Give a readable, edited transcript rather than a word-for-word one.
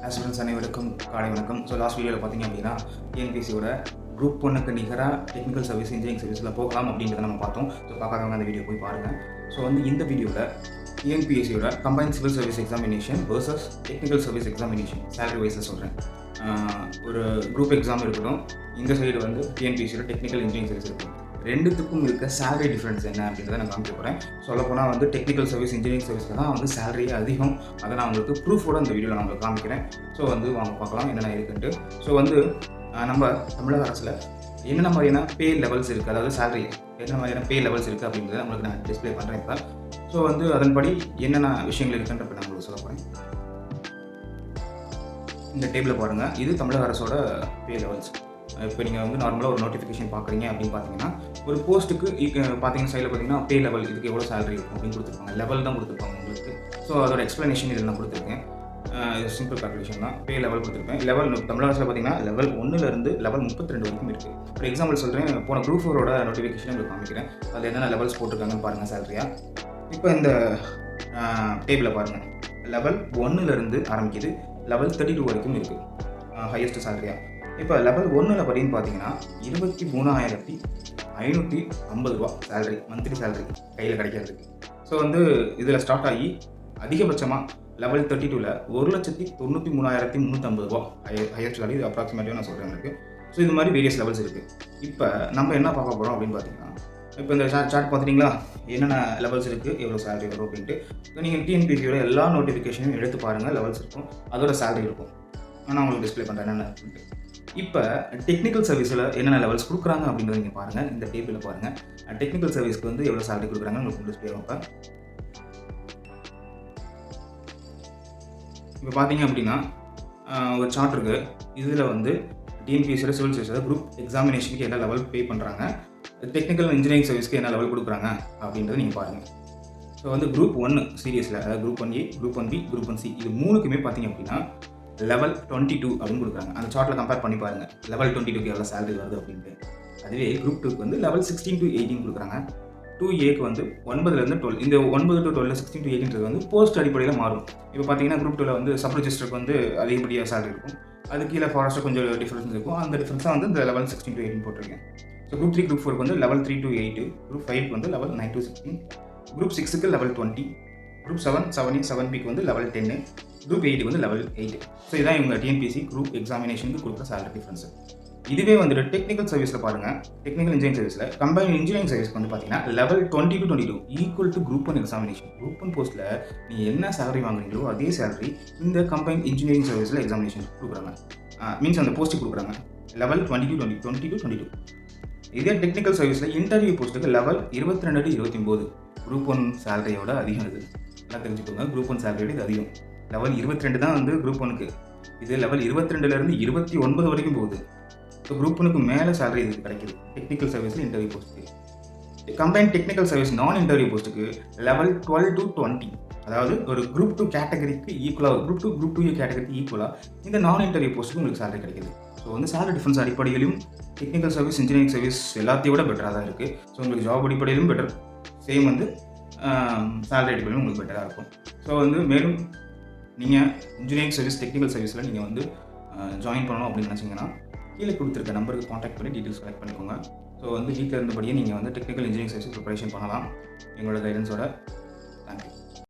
Aspirants அனைவருக்கும் காலை வணக்கம். ஸோ லாஸ்ட் வீடியோவில் பார்த்தீங்க அப்படின்னா டிஎன்பிஎஸ்சியோட குரூப் ஒன்றுக்கு நிகராக டெக்னிக்கல் சர்வீஸ் இன்ஜினியரிங் சர்வீஸில் போகலாம் அப்படின்றத நம்ம பார்த்தோம். ஸோ பார்க்காதவங்க அந்த வீடியோ போய் பாருங்கள். ஸோ இந்த வீடியோவில் டிஎன்பிஎஸ்சியோட combined civil service examination versus technical service examination salary வைஸை சொல்கிறேன். ஒரு குரூப் எக்ஸாம் இருக்கட்டும், இந்த சைடு டிஎன்பிஎஸ்சியோட டெக்னிக்கல் இன்ஜினியரிங் சர்வீஸ் இருக்கும். ரெண்டுத்துக்கும் இருக்க சேலரி டிஃப்ரென்ஸ் என்ன அப்படின்றத நான் காமிக்க போகிறேன். சொல்லப்போனால் டெக்னிக்கல் சர்வீஸ் இன்ஜினியரிங் சர்வீஸில் தான் சேலரி அதிகம். அதை நான் உங்களுக்கு ப்ரூஃபோட இந்த வீடியோவில் நான் உங்களுக்கு காமிக்கிறேன். ஸோ வாங்க பார்க்கலாம் என்னென்ன இருக்குன்ட்டு. ஸோ நம்ம தமிழக அரசில் என்னென்ன மாதிரியான பே லெவல்ஸ் இருக்குது, அதாவது சேலரி என்ன மாதிரியான பே லெவல்ஸ் இருக்குது அப்படின்றத நம்மளுக்கு நான் டிஸ்பிளே பண்ணுறேன் இப்போ. ஸோ அதன்படி என்னென்ன விஷயங்கள் இருக்குன்றப்ப நான் உங்களுக்கு சொல்ல போகிறேன். இந்த டேபிளை பாருங்கள், இது தமிழக அரசோட பே லெவல்ஸ். இப்போ நீங்கள் நார்மலாக ஒரு நோட்டிஃபிகேஷன் பார்க்குறீங்க அப்படின்னு பார்த்தீங்கன்னா, ஒரு போஸ்ட்டுக்கு பார்த்தீங்கன்னா சைடில் பார்த்தீங்கன்னா பே லெவல், இதுக்கு எவ்வளோ சேலரி இருக்கும் அப்படின்னு கொடுத்துருப்பாங்க. லெவல் தான் கொடுத்துருப்பாங்க உங்களுக்கு. ஸோ அதோட எக்ஸ்ப்ளனேஷன் இதில் நான் கொடுத்துருக்கேன். சிம்பிள் கால்குலேஷன் தான். பே லெவல் கொடுத்துருப்பேன். லெவல் தமிழக அரசில் பார்த்தீங்கன்னா லெவல் 1லேருந்து லெவல் 32 வரைக்கும் இருக்குது. ஒரு எக்ஸாம்பிள் சொல்கிறேன். போன குரூப் 4ஓட நோட்டிஃபிகேஷன் உங்களுக்கு காமிக்கிறேன். அதில் என்னென்ன லெவல்ஸ் போட்டிருக்காங்கன்னு பாருங்கள் சேலரியாக. இப்போ இந்த டேபிளை பாருங்கள். லெவல் 1லேருந்து ஆரம்பிக்குது, லெவல் 32 வரைக்கும் இருக்குது ஹையஸ்ட் சேலரியாக. இப்போ லெவல் 1ல் அப்படின்னு பார்த்தீங்கன்னா 23,550 ரூபா சேலரி, மந்த்லி சேலரி கையில் கிடைக்கிறதுக்கு. ஸோ இதில் ஸ்டார்ட் ஆகி அதிகபட்சமாக லெவல் 32ல் 1,93,350 ரூபா ஹையஸ்ட் சேலரி. இது அப்ராக்சிமேட்டிவாக நான் சொல்கிறேன் உங்களுக்கு. ஸோ இது மாதிரி வேரியஸ் லெவல்ஸ் இருக்குது. இப்போ நம்ம என்ன பார்க்க போகிறோம் அப்படின்னு பார்த்தீங்கன்னா, இப்போ இந்த சார்ட் பார்த்துட்டிங்களா, என்னென்ன லெவல்ஸ் இருக்குது, எவ்வளோ சேலரி வரும் அப்படின்ட்டு. நீங்கள் டிஎன்பிஎஸ்சியோட எல்லா நோட்டிஃபிகேஷனையும் எடுத்து பாருங்கள். லெவல்ஸ் இருக்கும், அதோட சேலரி இருக்கும். நான் உங்களுக்கு டிஸ்பிளே பண்ணுறேன் என்னென்ன இருக்குன்ட்டு. இப்போ டெக்னிக்கல் சர்வீஸில் என்னென்ன லெவல்ஸ் கொடுக்குறாங்க அப்படின்றத நீங்கள் பாருங்கள். இந்த டேபிளில் பாருங்கள். டெக்னிக்கல் சர்வீஸ்க்கு எவ்வளோ சேலரி கொடுக்குறாங்கன்னு உங்களுக்கு டிஸ்பிளே ஆகும். இப்போ பார்த்தீங்க அப்படின்னா ஒரு சார்ட் இருக்குது. இதில் டிஎன்பிஎஸ்சியோட சிவில் சர்வீஸோட குரூப் எக்ஸாமினேஷனுக்கு என்ன லெவல் பே பண்ணுறாங்க, டெக்னிக்கல் இன்ஜினியரிங் சர்வீஸ்க்கு என்ன லெவல் கொடுக்குறாங்க அப்படின்றத நீங்கள் பாருங்கள். ஸோ குரூப் 1 சீரியஸில், அதாவது group 1A, group 1B, group 1C, இது மூணுக்குமே பார்த்தீங்க அப்படின்னா லெவல் 22 அப்படின்னு கொடுக்குறாங்க. அந்த சார்ட்டில் கம்பேர் பண்ணி பாருங்கள் லெவல் 22க்கு எவ்வளோ சேலரி வருது அப்படின்ட்டு. அதுவே குரூப் 2க்கு லெவல் 16 to 18 கொடுக்குறாங்க. 2Aக்கு 9லேருந்து 12. இந்த 9 to 12, 16 to 18 போஸ்ட் அடிப்படையில் மாறும். இப்போ பார்த்தீங்கன்னா குரூப் 2ல் சப் ரிஜிஸ்டருக்கு அதிகப்படியாக சேலரி இருக்கும். அது கீழே ஃபாரஸ்ட்டு கொஞ்சம் டிஃப்ரென்ஸ் இருக்கும். அந்த டிஃப்ரென்ஸ் தான் இந்த லெவல் 16 to 18 போட்டிருக்கேன். ஸோ குரூப் 3, குரூப் 4க்கு லெவல் 3 to 8, குரூப் 5க்கு லெவல் 9 to 16, குரூப் 6க்கு லெவல் 20, குரூப் 7, 7A, 7Bக்கு லெவல் 10, குரூப் 8க்கு லெவல் 8. ஸோ இதான் இவங்க டிஎன்பிஎஸ்சி குரூப் எக்ஸாமினேஷனுக்கு கொடுக்குற சேலரி டிஃப்ரென்ஸ். இதுவே டெக்னிக்கல் சர்வீஸில் பாருங்கள். டெக்னிக்கல் இன்ஜினியரிங் சர்வீஸில் கம்பைன் இன்ஜினியரிங் சர்வீஸ்க்கு பார்த்தீங்கன்னா level 20 to 22 equal to group 1 examination. Group 1 போஸ்ட்டில் நீங்கள் என்ன சேலரி வாங்குறீங்களோ அதே சேலரி இந்த கம்பைன் இன்ஜினியரிங் சர்வீஸில் எக்ஸாமினேஷன் கொடுக்குறாங்க. மீன்ஸ் அந்த போஸ்ட்டுக்கு கொடுக்குறாங்க. Level 20 to 22. இதே டெக்னிக்கல் சர்வீஸில் இன்டர்வியூ போஸ்ட்டுக்கு லெவல் 22 to 29. குரூப் 1 சேலரியோட அதிகம் இது. எல்லாம் தெரிஞ்சுக்கோங்க. குரூப் 1 சேலரியோட இது அதிகம். லெவல் 22 தான் குரூப் 1க்கு. இது லெவல் 22லேருந்து 29 வரைக்கும் போகுது. ஸோ குரூப் 1க்கு மேலே சேலரி இதுக்கு கிடைக்கிது டெக்னிக்கல் சர்வீஸில் இன்டர்வியூ போஸ்ட்டுக்கு. கம்பைன் டெக்னிக்கல் சர்வீஸ் நான் இன்டர்வியூ போஸ்ட்டுக்கு லெவல் 12 to 20. அதாவது ஒரு குரூப் 2 கேட்டகரிக்கு ஈக்குவலாக, குரூப் 2A கேட்டகரிக்கு ஈக்குவலாக இந்த நான் இன்டர்வியூ போஸ்ட்டுக்கு உங்களுக்கு சேலரி கிடைக்கிது. ஸோ சேலரி டிஃப்ரென்ஸ் அடிப்படையிலும் டெக்னிக்கல் சர்வீஸ், இன்ஜினியரிங் சர்வீஸ் எல்லாத்தையும் விட பெட்டராக தான் இருக்குது. ஸோ உங்களுக்கு ஜாப் அடிப்படையிலும் பெட்டர், சேம் சேலரி அடிப்படையிலும் உங்களுக்கு பெட்டராக இருக்கும். ஸோ மேலும் நீங்கள் இன்ஜினியரிங் சர்வீஸ், டெக்னிக்கல் சர்வீஸில் நீங்கள் ஜாயின் பண்ணணும் அப்படின்னு நினச்சிங்கன்னா கீழே கொடுத்துருக்க நம்பருக்கு காண்டாக்ட் பண்ணி டீட்டெயில்ஸ் கலெக்ட் பண்ணிக்கோங்க. ஸோ வீட்டில் இருந்தபடியே நீங்கள் டெக்னிக்கல் இன்ஜினியரிங் சர்வீஸ் ப்ரிப்பரேஷன் பண்ணலாம் எங்களோட கைடன்ஸோட. தேங்க்யூ.